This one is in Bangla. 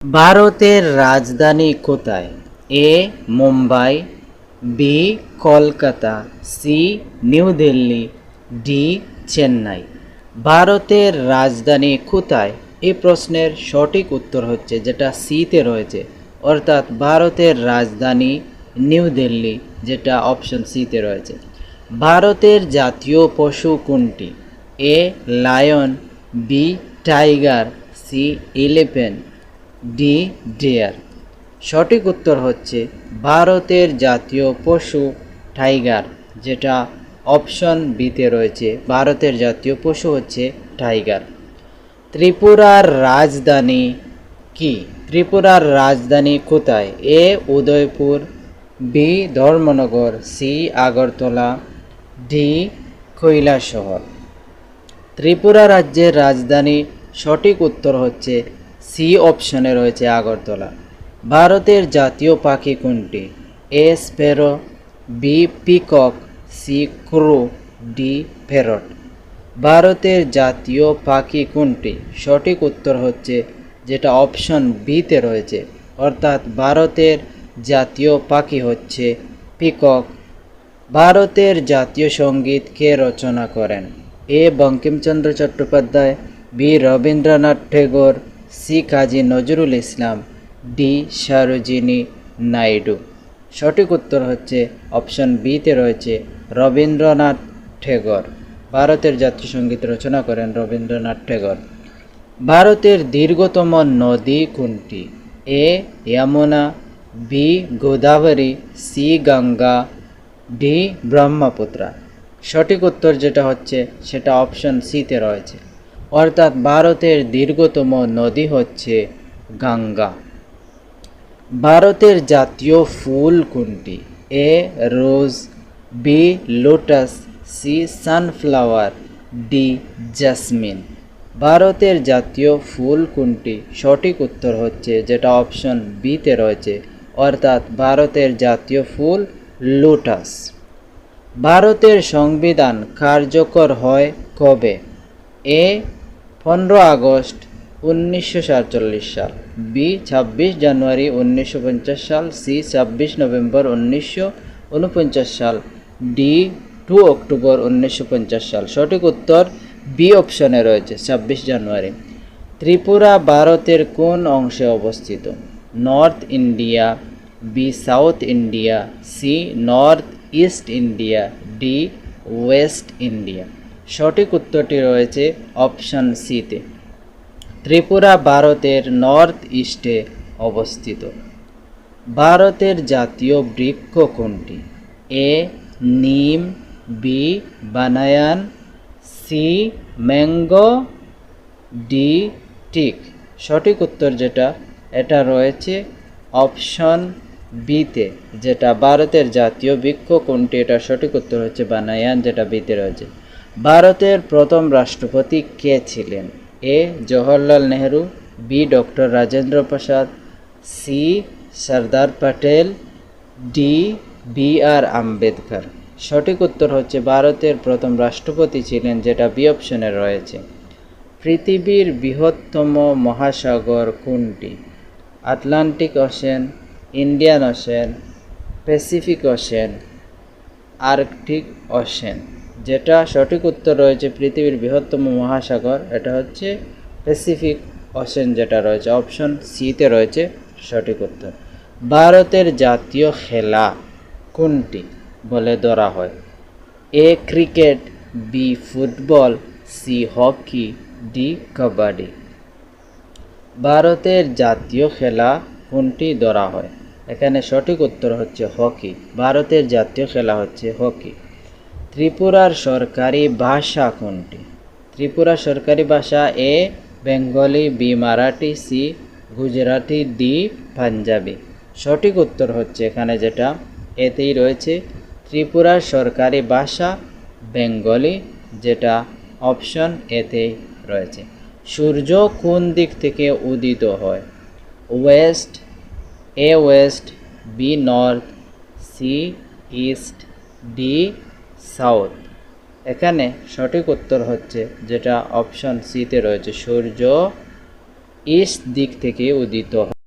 ভারতের রাজধানী কোথায়? A Mumbai, B Kolkata, C New Delhi, D Chennai. ভারতের রাজধানী কোথায়? এই প্রশ্নের সঠিক উত্তর হচ্ছে যেটা সিতে রয়েছে, অর্থাৎ ভারতের রাজধানী নিউ দিল্লি, যেটা অপশন সিতে রয়েছে। ভারতের জাতীয় পশু কোনটি? A lion, B tiger, C elephant, D deer. সঠিক উত্তর হচ্ছে ভারতের জাতীয় পশু টাইগার, যেটা অপশন বিতে রয়েছে। ভারতের জাতীয় পশু হচ্ছে টাইগার। ত্রিপুরার রাজধানী কি? ত্রিপুরার রাজধানী কোথায়? A Udaipur, B Dharmanagar, C Agartala, D Kailashahar. Tripura রাজ্যের রাজধানী সঠিক উত্তর হচ্ছে সি অপশনে রয়েছে আগরতলা। ভারতের জাতীয় পাখি কোনটি? এ স্প্যারো, বি পিকক, সি ক্রো, ডি প্যারট। ভারতের জাতীয় পাখি কোনটি? সঠিক উত্তর হচ্ছে যেটা অপশন বিতে রয়েছে, অর্থাৎ ভারতের জাতীয় পাখি হচ্ছে পিকক। ভারতের জাতীয় সঙ্গীত কে রচনা করেন? এ বঙ্কিমচন্দ্র চট্টোপাধ্যায়, বি রবীন্দ্রনাথ ঠাকুর, সি কাজী নজরুল ইসলাম, ডি সরোজিনী নাইডু। সঠিক উত্তর হচ্ছে অপশন বিতে রয়েছে রবীন্দ্রনাথ ঠাকুর। ভারতের জাতীয় সঙ্গীত রচনা করেন রবীন্দ্রনাথ ঠাকুর। ভারতের দীর্ঘতম নদী কোনটি? A Yamuna, B Godavari, C Ganga, D Brahmaputra. সঠিক উত্তর যেটা হচ্ছে সেটা অপশন সিতে রয়েছে, অর্থাৎ ভারতের দীর্ঘতম নদী হচ্ছে গঙ্গা। ভারতের জাতীয় ফুল কোনটি? A rose, B lotus, C sunflower, D jasmine. ভারতের জাতীয় ফুল কোনটি? সঠিক উত্তর হচ্ছে যেটা অপশন বিতে রয়েছে, অর্থাৎ ভারতের জাতীয় ফুল লোটাস। ভারতের সংবিধান কার্যকর হয় কবে? এ 15 আগস্ট 1947 সাল, বি 26 জানুয়ারি 1950 সাল, সি 26 নভেম্বর 1949 সাল, ডি 2 অক্টোবর 1950 সাল। সঠিক উত্তর বি অপশনে রয়েছে 26 জানুয়ারি। ত্রিপুরা ভারতের কোন অংশে অবস্থিত? North India, B south India, C north east India, D west India. সঠিক উত্তরটি রয়েছে অপশন সিতে। ত্রিপুরা ভারতের নর্থ ইস্টে অবস্থিত। ভারতের জাতীয় বৃক্ষ কোনটি? A neem, B banyan, C mango, D teak. সঠিক উত্তর যেটা এটা রয়েছে অপশন বিতে, যেটা ভারতের জাতীয় বৃক্ষ কোনটি, এটা সঠিক উত্তর হচ্ছে বানায়ান, যেটা বিতে রয়েছে। ভারতের প্রথম রাষ্ট্রপতি কে ছিলেন? এ Jawaharlal Nehru, B doctor Rajendra Prasad, C Sardar Patel, D B আর আম্বেদকর। সঠিক উত্তর হচ্ছে ভারতের প্রথম রাষ্ট্রপতি ছিলেন, যেটা বি অপশনে রয়েছে। পৃথিবীর বৃহত্তম মহাসাগর কোনটি? Atlantic ocean, Indian ocean, Pacific ocean, Arctic ocean. যেটা সঠিক উত্তর রয়েছে পৃথিবীর বৃহত্তম মহাসাগর, এটা হচ্ছে প্যাসিফিক ওশেন, যেটা রয়েছে অপশন সিতে রয়েছে সঠিক উত্তর। ভারতের জাতীয় খেলা কোনটি বলে ধরা হয়? A cricket, B football, C hockey, D kabaddi. ভারতের জাতীয় খেলা কোনটি ধরা হয়? এখানে সঠিক উত্তর হচ্ছে হকি। ভারতের জাতীয় খেলা হচ্ছে হকি। ত্রিপুরার সরকারি ভাষা কোনটি? ত্রিপুরার সরকারি ভাষা A Bengali, B Marathi, C Gujarati, D Punjabi. সঠিক উত্তর হচ্ছে এখানে যেটা এতেই রয়েছে ত্রিপুরার সরকারি ভাষা বেঙ্গলি, যেটা অপশন এতেই রয়েছে। সূর্য কোন দিক থেকে উদিত হয়? West, A west, B north, C east, D south. এখানে সঠিক উত্তর হচ্ছে যেটা অপশন সিতে রয়েছে সূর্য ইস্ট দিক থেকে উদিত হয়।